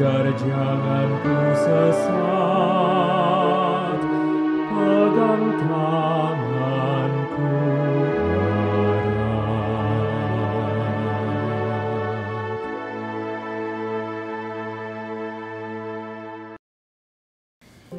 agar jangan ku sesat, pegang tanganku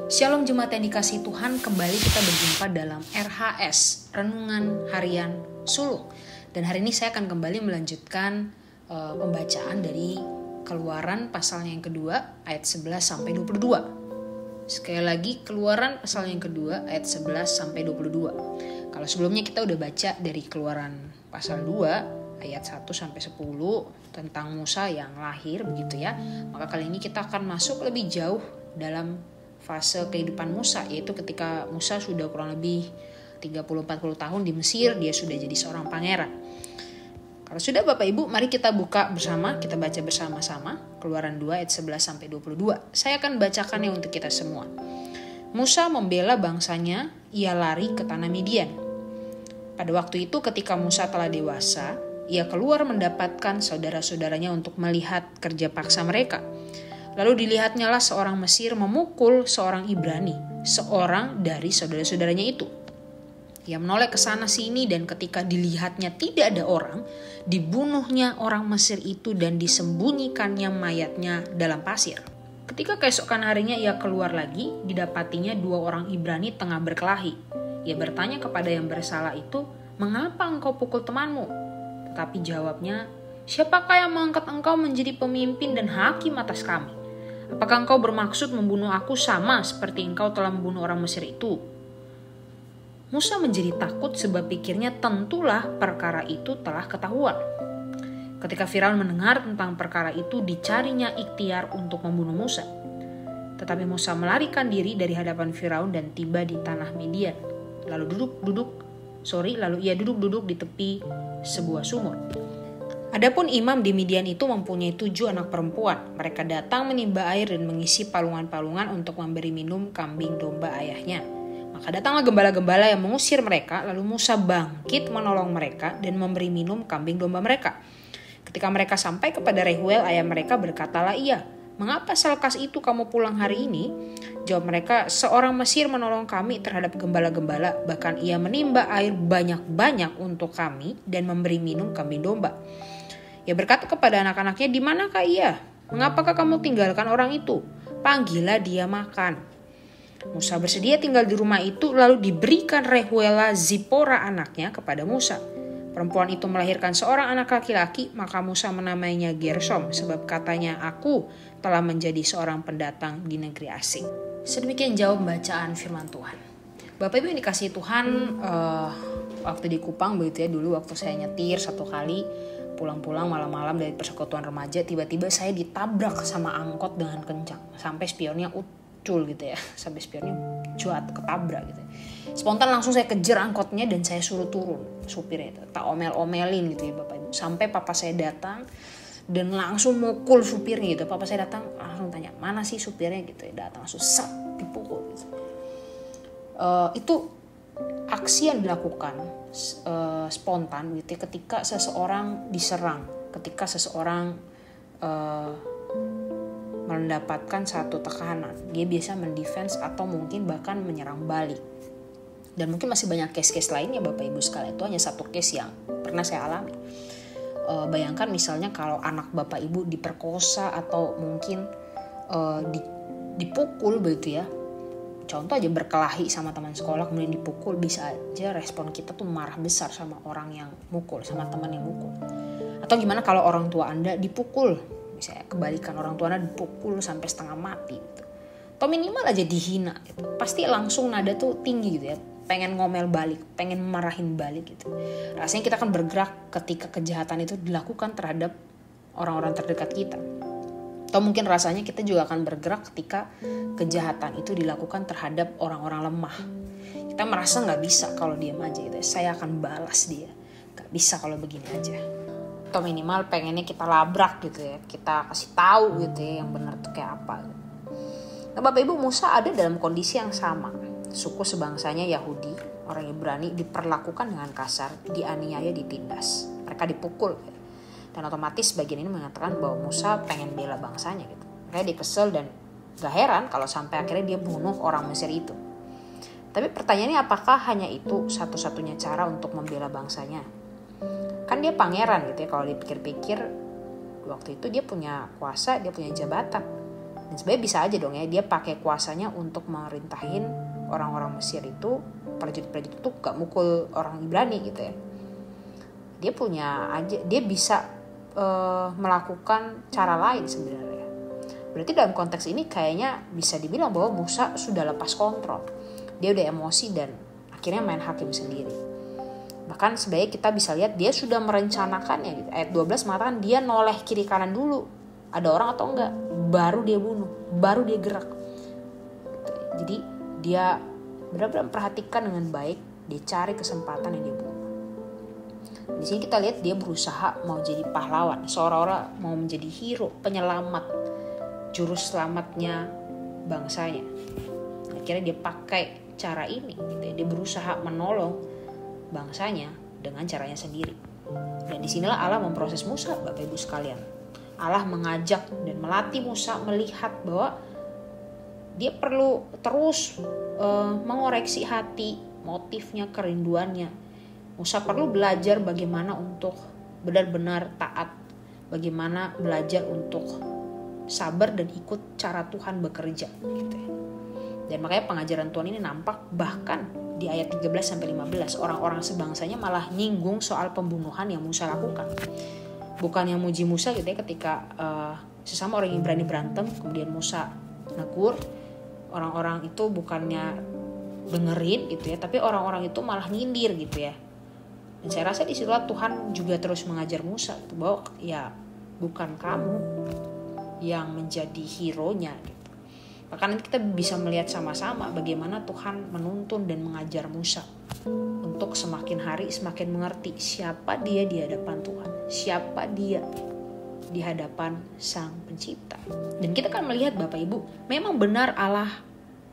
Shalom Jemaat yang dikasihi Tuhan, kembali kita berjumpa dalam RHS, Renungan Harian Suluk. Dan hari ini saya akan kembali melanjutkan pembacaan dari Keluaran pasal yang kedua ayat 11 sampai 22. Sekali lagi, Keluaran pasal yang kedua ayat 11 sampai 22. Kalau sebelumnya kita udah baca dari Keluaran pasal 2 ayat 1 sampai 10 tentang Musa yang lahir begitu ya. Maka kali ini kita akan masuk lebih jauh dalam fase kehidupan Musa, yaitu ketika Musa sudah kurang lebih 30-40 tahun di Mesir, dia sudah jadi seorang pangeran. Kalau sudah Bapak Ibu, mari kita buka bersama, kita baca bersama-sama Keluaran 2 ayat 11 sampai 22. Saya akan bacakannya untuk kita semua. Musa membela bangsanya, ia lari ke tanah Midian. Pada waktu itu ketika Musa telah dewasa, ia keluar mendapatkan saudara-saudaranya untuk melihat kerja paksa mereka. Lalu dilihatnyalah seorang Mesir memukul seorang Ibrani, seorang dari saudara-saudaranya itu. Ia menoleh ke sana sini dan ketika dilihatnya tidak ada orang, dibunuhnya orang Mesir itu dan disembunyikannya mayatnya dalam pasir. Ketika keesokan harinya ia keluar lagi, didapatinya dua orang Ibrani tengah berkelahi. Ia bertanya kepada yang bersalah itu, "Mengapa engkau pukul temanmu?" Tetapi jawabnya, "Siapakah yang mengangkat engkau menjadi pemimpin dan hakim atas kami? Apakah engkau bermaksud membunuh aku sama seperti engkau telah membunuh orang Mesir itu?" Musa menjadi takut sebab pikirnya tentulah perkara itu telah ketahuan. Ketika Firaun mendengar tentang perkara itu, dicarinya ikhtiar untuk membunuh Musa. Tetapi Musa melarikan diri dari hadapan Firaun dan tiba di tanah Midian. Lalu ia duduk-duduk di tepi sebuah sumur. Adapun imam di Midian itu mempunyai 7 anak perempuan. Mereka datang menimba air dan mengisi palungan-palungan untuk memberi minum kambing domba ayahnya. Maka datanglah gembala-gembala yang mengusir mereka, lalu Musa bangkit menolong mereka dan memberi minum kambing domba mereka. Ketika mereka sampai kepada Rehuel, ayah mereka, berkatalah ia, "Mengapa selekas itu kamu pulang hari ini?" Jawab mereka, "Seorang Mesir menolong kami terhadap gembala-gembala, bahkan ia menimba air banyak-banyak untuk kami dan memberi minum kambing domba." Ia berkata kepada anak-anaknya, "Di manakah ia? Mengapakah kamu tinggalkan orang itu? Panggillah dia makan." Musa bersedia tinggal di rumah itu, lalu diberikan Rehuela Zipora anaknya kepada Musa. Perempuan itu melahirkan seorang anak laki-laki, maka Musa menamainya Gersom, sebab katanya, "Aku telah menjadi seorang pendatang di negeri asing." Sedemikian jauh bacaan firman Tuhan. Bapak Ibu yang dikasihi Tuhan, waktu di Kupang begitu ya, dulu waktu saya nyetir satu kali, pulang-pulang malam-malam dari persekutuan remaja, tiba-tiba saya ditabrak sama angkot dengan kencang sampai spionnya ucul gitu ya, sampai spionnya cuat ketabrak gitu. Spontan langsung saya kejar angkotnya dan saya suruh turun supirnya itu, tak omel-omelin gitu ya Bapak Ibu, sampai papa saya datang dan langsung mukul supirnya gitu. Papa saya datang langsung tanya, "Mana sih supirnya?" gitu ya, datang langsung dipukul gitu. Itu aksi yang dilakukan spontan gitu ya, ketika seseorang diserang, ketika seseorang mendapatkan satu tekanan, dia biasa mendefense atau mungkin bahkan menyerang balik. Dan mungkin masih banyak case-case lainnya Bapak Ibu sekalian, itu hanya satu case yang pernah saya alami. Bayangkan misalnya kalau anak Bapak Ibu diperkosa atau mungkin dipukul begitu ya. Contoh aja berkelahi sama teman sekolah kemudian dipukul, bisa aja respon kita tuh marah besar sama orang yang mukul, sama teman yang mukul. Atau gimana kalau orang tua Anda dipukul, misalnya kebalikan, orang tua Anda dipukul sampai setengah mati gitu. Atau minimal aja dihina gitu. Pasti langsung nada tuh tinggi gitu ya, pengen ngomel balik, pengen marahin balik gitu. Rasanya kita akan bergerak ketika kejahatan itu dilakukan terhadap orang-orang terdekat kita. Atau mungkin rasanya kita juga akan bergerak ketika kejahatan itu dilakukan terhadap orang-orang lemah. Kita merasa gak bisa kalau diam aja gitu ya. Saya akan balas dia. Gak bisa kalau begini aja. Atau minimal pengennya kita labrak gitu ya. Kita kasih tahu gitu ya yang benar tuh kayak apa. Nah Bapak Ibu, Musa ada dalam kondisi yang sama. Suku sebangsanya Yahudi, orang Ibrani, diperlakukan dengan kasar, dianiaya, ditindas. Mereka dipukul. Dan otomatis bagian ini mengatakan bahwa Musa pengen bela bangsanya gitu. Makanya dia kesel dan gak heran kalau sampai akhirnya dia bunuh orang Mesir itu. Tapi pertanyaannya, apakah hanya itu satu-satunya cara untuk membela bangsanya? Kan dia pangeran gitu ya, kalau dipikir-pikir waktu itu dia punya kuasa, dia punya jabatan. Dan sebenarnya bisa aja dong ya dia pakai kuasanya untuk merintahin orang-orang Mesir itu, prajurit-prajurit itu gak mukul orang Ibrani gitu ya. Dia punya aja, dia bisa melakukan cara lain sebenarnya. Berarti dalam konteks ini kayaknya bisa dibilang bahwa Musa sudah lepas kontrol. Dia udah emosi dan akhirnya main hakim sendiri. Bahkan sebenarnya kita bisa lihat dia sudah merencanakannya gitu. Ayat 12 mengatakan dia noleh kiri kanan dulu. Ada orang atau enggak, baru dia bunuh, baru dia gerak. Jadi dia benar-benar memperhatikan dengan baik, dia cari kesempatan yang dia bunuh. Di sini kita lihat dia berusaha mau jadi pahlawan, seolah-olah mau menjadi hero, penyelamat, juru selamatnya bangsanya. Akhirnya dia pakai cara ini, gitu ya. Dia berusaha menolong bangsanya dengan caranya sendiri. Dan disinilah Allah memproses Musa, Bapak Ibu sekalian. Allah mengajak dan melatih Musa melihat bahwa dia perlu terus mengoreksi hati, motifnya, kerinduannya. Musa perlu belajar bagaimana untuk benar-benar taat, bagaimana belajar untuk sabar dan ikut cara Tuhan bekerja gitu ya. Dan makanya pengajaran Tuhan ini nampak bahkan di ayat 13-15 orang-orang sebangsanya malah nyinggung soal pembunuhan yang Musa lakukan. Bukannya muji Musa gitu ya, ketika sesama orang Ibrani berantem kemudian Musa negur, orang-orang itu bukannya dengerin gitu ya, tapi orang-orang itu malah nyindir gitu ya. Dan saya rasa di situ Tuhan juga terus mengajar Musa gitu, bahwa ya bukan kamu yang menjadi hero-nya gitu. Bahkan nanti kita bisa melihat sama-sama bagaimana Tuhan menuntun dan mengajar Musa untuk semakin hari semakin mengerti siapa dia di hadapan Tuhan, siapa dia di hadapan Sang Pencipta. Dan kita kan melihat Bapak Ibu, memang benar Allah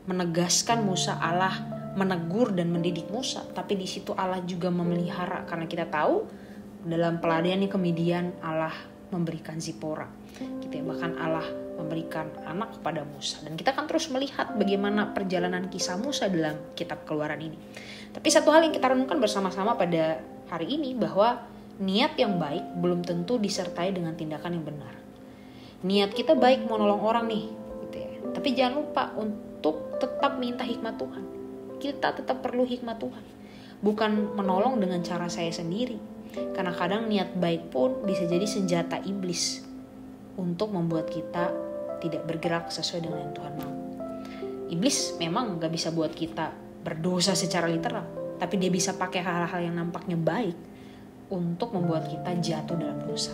menegaskan Musa, Allah menegur dan mendidik Musa, tapi di situ Allah juga memelihara, karena kita tahu dalam pelariannya kemudian Allah memberikan Zipora gitu ya. Bahkan Allah memberikan anak kepada Musa, dan kita akan terus melihat bagaimana perjalanan kisah Musa dalam kitab Keluaran ini. Tapi satu hal yang kita renungkan bersama-sama pada hari ini, bahwa niat yang baik belum tentu disertai dengan tindakan yang benar. Niat kita baik mau nolong orang nih gitu ya, tapi jangan lupa untuk tetap minta hikmat Tuhan. Kita tetap perlu hikmat Tuhan, bukan menolong dengan cara saya sendiri. Karena kadang niat baik pun bisa jadi senjata iblis untuk membuat kita tidak bergerak sesuai dengan yang Tuhan mau. Iblis memang gak bisa buat kita berdosa secara literal, tapi dia bisa pakai hal-hal yang nampaknya baik untuk membuat kita jatuh dalam dosa.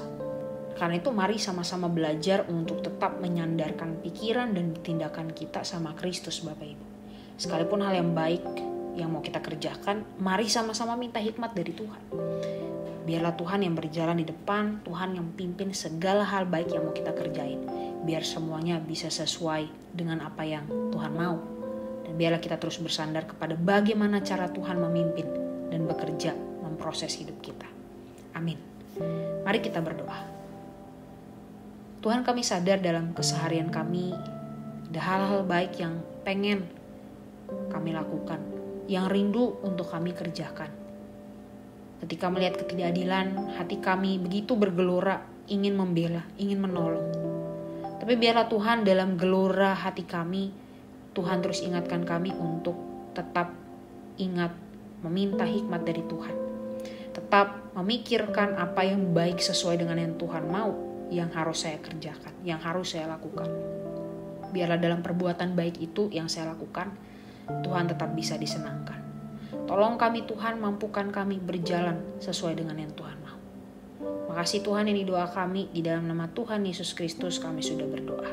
Karena itu mari sama-sama belajar untuk tetap menyandarkan pikiran dan tindakan kita sama Kristus, Bapak Ibu. Sekalipun hal yang baik yang mau kita kerjakan, mari sama-sama minta hikmat dari Tuhan. Biarlah Tuhan yang berjalan di depan, Tuhan yang pimpin segala hal baik yang mau kita kerjain. Biar semuanya bisa sesuai dengan apa yang Tuhan mau. Dan biarlah kita terus bersandar kepada bagaimana cara Tuhan memimpin dan bekerja memproses hidup kita. Amin. Mari kita berdoa. Tuhan, kami sadar dalam keseharian kami ada hal-hal baik yang pengen kami lakukan, yang rindu untuk kami kerjakan. Ketika melihat ketidakadilan, hati kami begitu bergelora, ingin membela, ingin menolong. Tapi biarlah Tuhan dalam gelora hati kami, Tuhan terus ingatkan kami untuk tetap ingat meminta hikmat dari Tuhan. Tetap memikirkan apa yang baik sesuai dengan yang Tuhan mau, yang harus saya kerjakan, yang harus saya lakukan. Biarlah dalam perbuatan baik itu yang saya lakukan, Tuhan tetap bisa disenangkan. Tolong kami Tuhan, mampukan kami berjalan sesuai dengan yang Tuhan mau. Makasih Tuhan, ini doa kami, di dalam nama Tuhan Yesus Kristus kami sudah berdoa.